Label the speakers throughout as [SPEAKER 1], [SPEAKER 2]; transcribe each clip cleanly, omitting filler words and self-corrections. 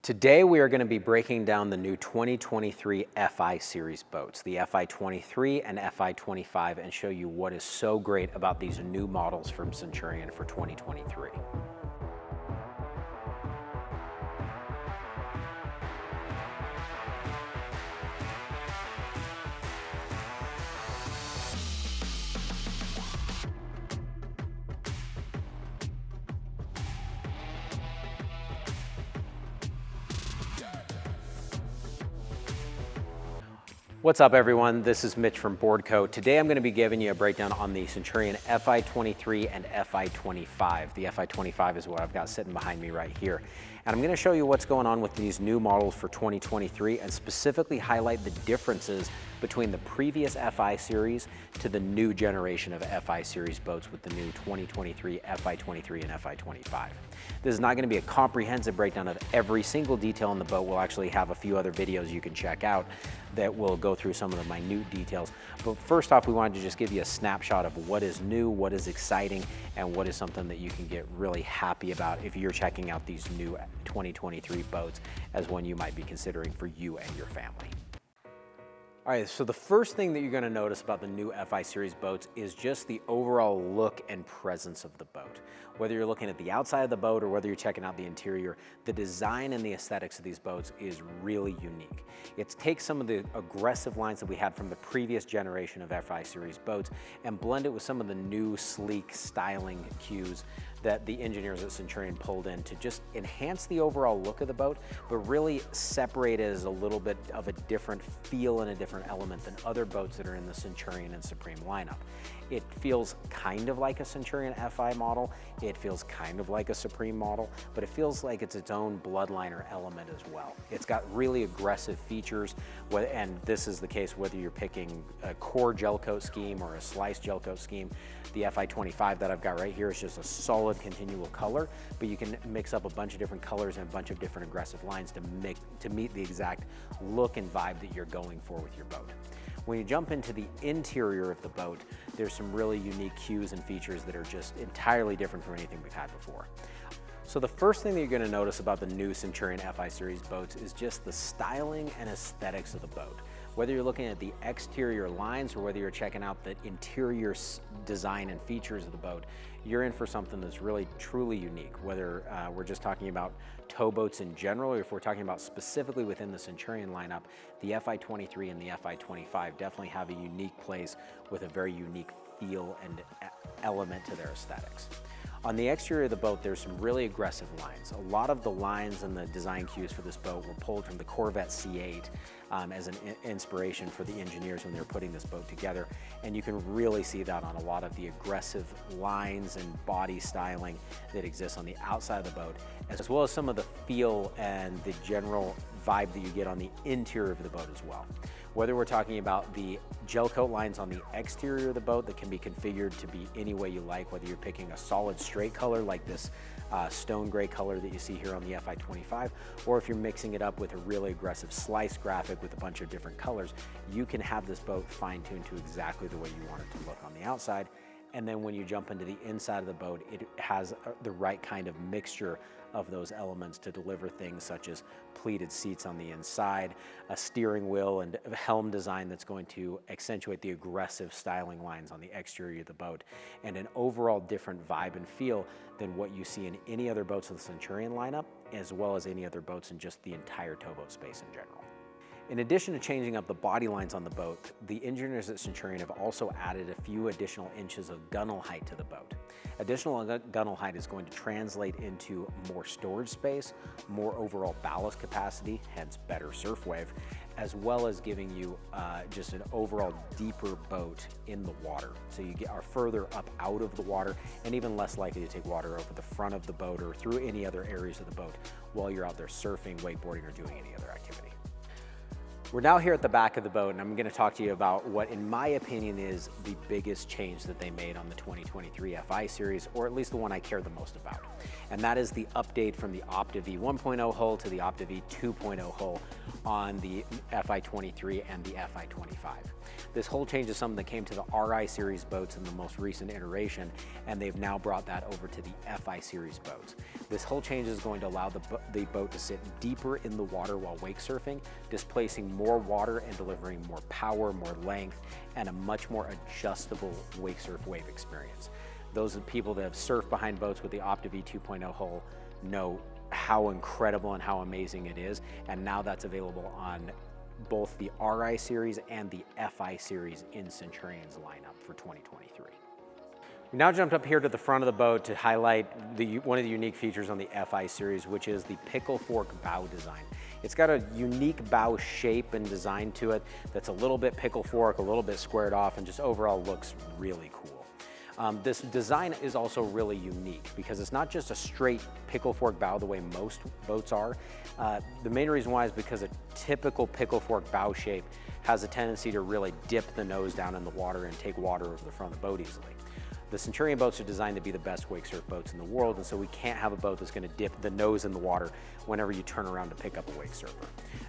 [SPEAKER 1] Today we are going to be breaking down the new 2023 Fi Series boats, the Fi 23 and Fi 25, and show you what is so great about these new models from Centurion for 2023. What's up everyone, this is Mitch from BoardCo. Today I'm going to be giving you a breakdown on the Centurion Fi 23 and Fi 25. The Fi 25 is what I've got sitting behind me right here. And I'm going to show you what's going on with these new models for 2023 and specifically highlight the differences between the previous Fi Series to the new generation of Fi Series boats with the new 2023 Fi 23 and Fi 25. This is not going to be a comprehensive breakdown of every single detail in the boat. We'll actually have a few other videos you can check out that will go through some of the minute details. But first off, we wanted to just give you a snapshot of what is new, what is exciting, and what is something that you can get really happy about if you're checking out these new 2023 boats as one you might be considering for you and your family. All right, so the first thing that you're going to notice about the new Fi Series boats is just the overall look and presence of the boat. Whether you're looking at the outside of the boat or whether you're checking out the interior, the design and the aesthetics of these boats is really unique. It takes some of the aggressive lines that we had from the previous generation of Fi Series boats and blend it with some of the new sleek styling cues that the engineers at Centurion pulled in to just enhance the overall look of the boat, but really separate it as a little bit of a different feel and a different element than other boats that are in the Centurion and Supreme lineup. It feels kind of like a Centurion Fi model, it feels kind of like a Supreme model, but it feels like it's its own bloodline or element as well. It's got really aggressive features, and this is the case whether you're picking a core gel coat scheme or a sliced gel coat scheme. The Fi 25 that I've got right here is just a solid continual color, but you can mix up a bunch of different colors and a bunch of different aggressive lines to meet the exact look and vibe that you're going for with your boat. When you jump into the interior of the boat, there's some really unique cues and features that are just entirely different from anything we've had before. So the first thing that you're going to notice about the new Centurion Fi Series boats is just the styling and aesthetics of the boat. Whether you're looking at the exterior lines or whether you're checking out the interior design and features of the boat, you're in for something that's really truly unique. Whether we're just talking about towboats in general, or if we're talking about specifically within the Centurion lineup, the Fi 23 and the Fi 25 definitely have a unique place with a very unique feel and element to their aesthetics. On the exterior of the boat, there's some really aggressive lines. A lot of the lines and the design cues for this boat were pulled from the Corvette C8 as an inspiration for the engineers when they were putting this boat together. And you can really see that on a lot of the aggressive lines and body styling that exists on the outside of the boat, as well as some of the feel and the general vibe that you get on the interior of the boat as well. Whether we're talking about the gel coat lines on the exterior of the boat that can be configured to be any way you like, whether you're picking a solid straight color like this stone gray color that you see here on the Fi 25, or if you're mixing it up with a really aggressive slice graphic with a bunch of different colors, you can have this boat fine-tuned to exactly the way you want it to look on the outside. And then when you jump into the inside of the boat, it has the right kind of mixture of those elements to deliver things such as pleated seats on the inside, a steering wheel and a helm design that's going to accentuate the aggressive styling lines on the exterior of the boat, and an overall different vibe and feel than what you see in any other boats of the Centurion lineup, as well as any other boats in just the entire towboat space in general. In addition to changing up the body lines on the boat, the engineers at Centurion have also added a few additional inches of gunnel height to the boat. Additional gunnel height is going to translate into more storage space, more overall ballast capacity, hence better surf wave, as well as giving you just an overall deeper boat in the water. So you are further up out of the water and even less likely to take water over the front of the boat or through any other areas of the boat while you're out there surfing, wakeboarding, or doing any other activity. We're now here at the back of the boat, and I'm going to talk to you about what, in my opinion, is the biggest change that they made on the 2023 Fi Series, or at least the one I care the most about. And that is the update from the OptiV 1.0 hull to the OptiV 2.0 hull on the Fi 23 and the Fi 25. This whole change is something that came to the RI Series boats in the most recent iteration, and they've now brought that over to the FI Series boats. This whole change is going to allow the boat to sit deeper in the water while wake surfing, displacing more water and delivering more power, more length, and a much more adjustable wake surf wave experience. Those people that have surfed behind boats with the OptiV 2.0 hull know how incredible and how amazing it is, and now that's available on both the RI Series and the FI Series in Centurion's lineup for 2023. We now jumped up here to the front of the boat to highlight one of the unique features on the FI Series, which is the pickle fork bow design. It's got a unique bow shape and design to it that's a little bit pickle fork, a little bit squared off, and just overall looks really cool. This design is also really unique because it's not just a straight pickle fork bow the way most boats are. The main reason why is because a typical pickle fork bow shape has a tendency to really dip the nose down in the water and take water over the front of the boat easily. The Centurion boats are designed to be the best wake surf boats in the world, and so we can't have a boat that's going to dip the nose in the water whenever you turn around to pick up a wake surfer.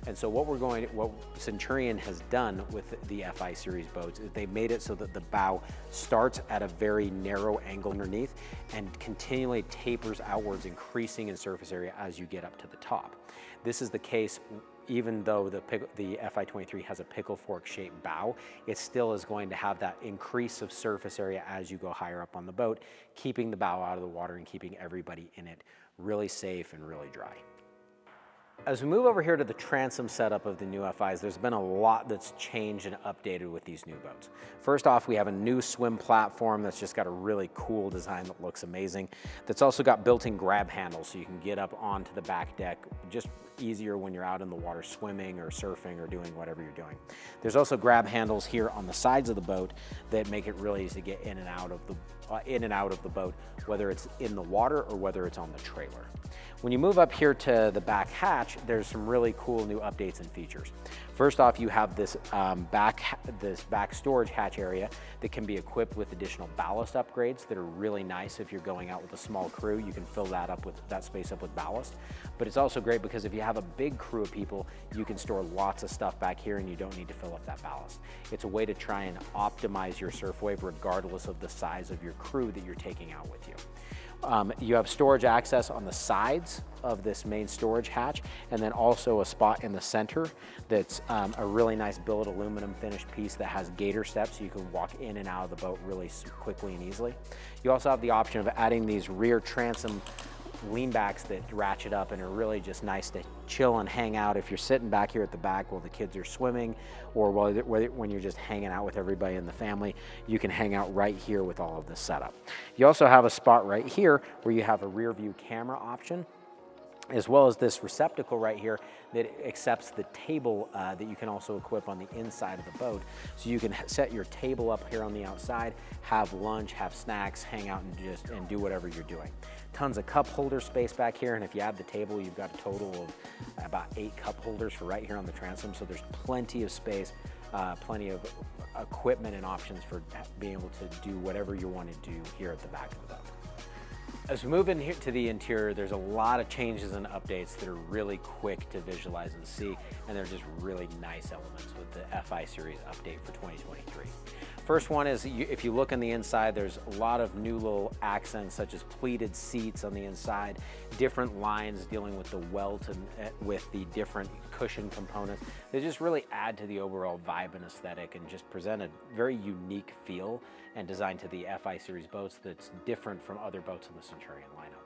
[SPEAKER 1] And so what Centurion has done with the FI Series boats is they made it so that the bow starts at a very narrow angle underneath and continually tapers outwards, increasing in surface area as you get up to the top. This is the case even though the FI23 has a pickle fork shaped bow, it still is going to have that increase of surface area as you go higher up on the boat, keeping the bow out of the water and keeping everybody in it really safe and really dry. As we move over here to the transom setup of the new FIs, there's been a lot that's changed and updated with these new boats. First off, we have a new swim platform that's just got a really cool design that looks amazing. That's also got built-in grab handles so you can get up onto the back deck just easier when you're out in the water swimming or surfing or doing whatever you're doing. There's also grab handles here on the sides of the boat that make it really easy to get in and out of the boat, whether it's in the water or whether it's on the trailer. When you move up here to the back hatch, there's some really cool new updates and features. First off, you have this back storage hatch area that can be equipped with additional ballast upgrades that are really nice. If you're going out with a small crew, you can fill that space up with ballast. But it's also great because if you have a big crew of people, you can store lots of stuff back here and you don't need to fill up that ballast. It's a way to try and optimize your surf wave regardless of the size of your crew that you're taking out with you. You have storage access on the sides of this main storage hatch, and then also a spot in the center that's a really nice billet aluminum finished piece that has gator steps so you can walk in and out of the boat really quickly and easily. You also have the option of adding these rear transom lean backs that ratchet up and are really just nice to chill and hang out if you're sitting back here at the back while the kids are swimming, or when you're just hanging out with everybody in the family, you can hang out right here with all of this setup. You also have a spot right here where you have a rear view camera option, as well as this receptacle right here that accepts the table that you can also equip on the inside of the boat. So you can set your table up here on the outside, have lunch, have snacks, hang out and do whatever you're doing. Tons of cup holder space back here, and if you add the table, you've got a total of about 8 cup holders for right here on the transom. So there's plenty of space, plenty of equipment and options for being able to do whatever you want to do here at the back of the boat. As we move in here to the interior, there's a lot of changes and updates that are really quick to visualize and see, and they're just really nice elements with the FI Series update for 2023. First one is, if you look on the inside, there's a lot of new little accents such as pleated seats on the inside, different lines dealing with the welt and with the different cushion components. They just really add to the overall vibe and aesthetic and just present a very unique feel and design to the FI Series boats that's different from other boats in the Centurion lineup.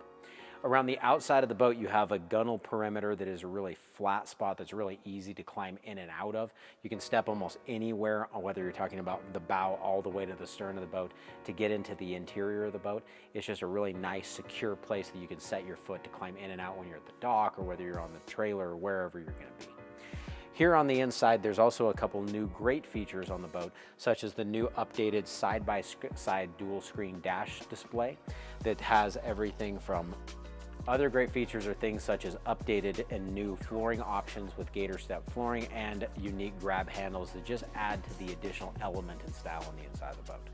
[SPEAKER 1] Around the outside of the boat, you have a gunnel perimeter that is a really flat spot that's really easy to climb in and out of. You can step almost anywhere, whether you're talking about the bow all the way to the stern of the boat to get into the interior of the boat. It's just a really nice, secure place that you can set your foot to climb in and out when you're at the dock or whether you're on the trailer or wherever you're going to be. Here on the inside, there's also a couple new great features on the boat, such as the new updated side-by-side dual screen dash display that has everything from other great features are things such as updated and new flooring options with gator step flooring and unique grab handles that just add to the additional element and style on the inside of the boat.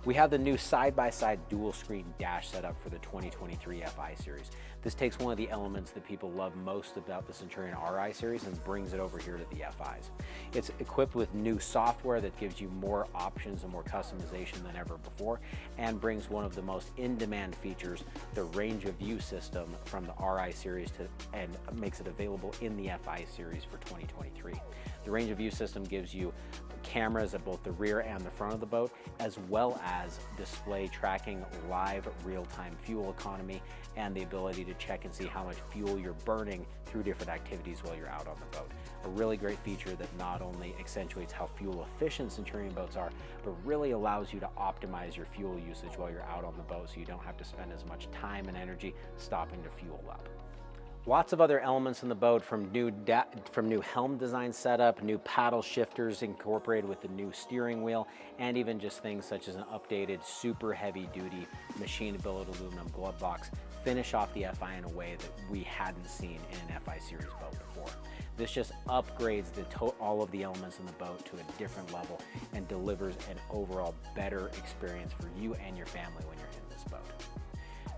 [SPEAKER 1] We have the new side-by-side dual screen dash setup for the 2023 Fi Series. This takes one of the elements that people love most about the Centurion RI series and brings it over here to the FIs. It's equipped with new software that gives you more options and more customization than ever before, and brings one of the most in-demand features, the range of view system from the RI series and makes it available in the Fi series for 2023. The range of view system gives you cameras at both the rear and the front of the boat, as well as display tracking live real-time fuel economy and the ability to check and see how much fuel you're burning through different activities while you're out on the boat. A really great feature that not only accentuates how fuel efficient Centurion boats are, but really allows you to optimize your fuel usage while you're out on the boat so you don't have to spend as much time and energy stopping to fuel up. Lots of other elements in the boat, from new helm design setup, new paddle shifters incorporated with the new steering wheel, and even just things such as an updated super heavy duty machine billet aluminum glove box finish off the Fi in a way that we hadn't seen in an Fi series boat before. This just upgrades all of the elements in the boat to a different level and delivers an overall better experience for you and your family when you're in this boat.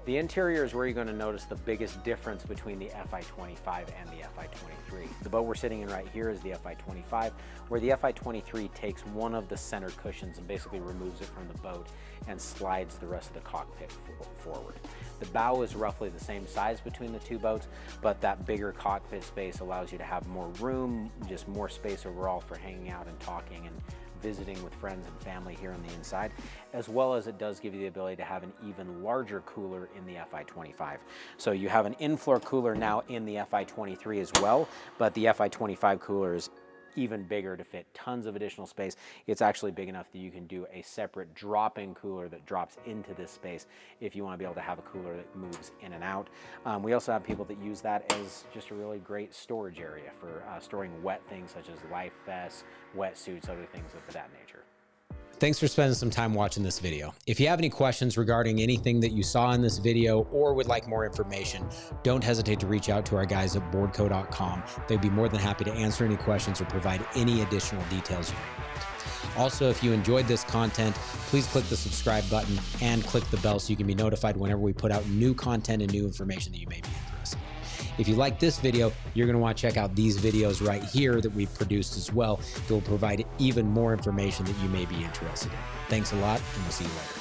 [SPEAKER 1] The interior is where you're going to notice the biggest difference between the Fi 25 and the Fi 23. The boat we're sitting in right here is the Fi 25, where the Fi 23 takes one of the center cushions and basically removes it from the boat and slides the rest of the cockpit forward. The bow is roughly the same size between the two boats, but that bigger cockpit space allows you to have more room, just more space overall for hanging out and talking and visiting with friends and family here on the inside, as well as it does give you the ability to have an even larger cooler in the Fi 25. So you have an in-floor cooler now in the Fi 23 as well, but the Fi 25 cooler is even bigger to fit tons of additional space. It's actually big enough that you can do a separate drop-in cooler that drops into this space if you want to be able to have a cooler that moves in and out. We also have people that use that as just a really great storage area for storing wet things such as life vests, wetsuits, other things of that nature.
[SPEAKER 2] Thanks for spending some time watching this video. If you have any questions regarding anything that you saw in this video or would like more information, don't hesitate to reach out to our guys at BoardCo.com. They'd be more than happy to answer any questions or provide any additional details you may want. Also, if you enjoyed this content, please click the subscribe button and click the bell so you can be notified whenever we put out new content and new information that you may be interested in. If you like this video, you're going to want to check out these videos right here that we've produced as well. That will provide even more information that you may be interested in. Thanks a lot, and we'll see you later.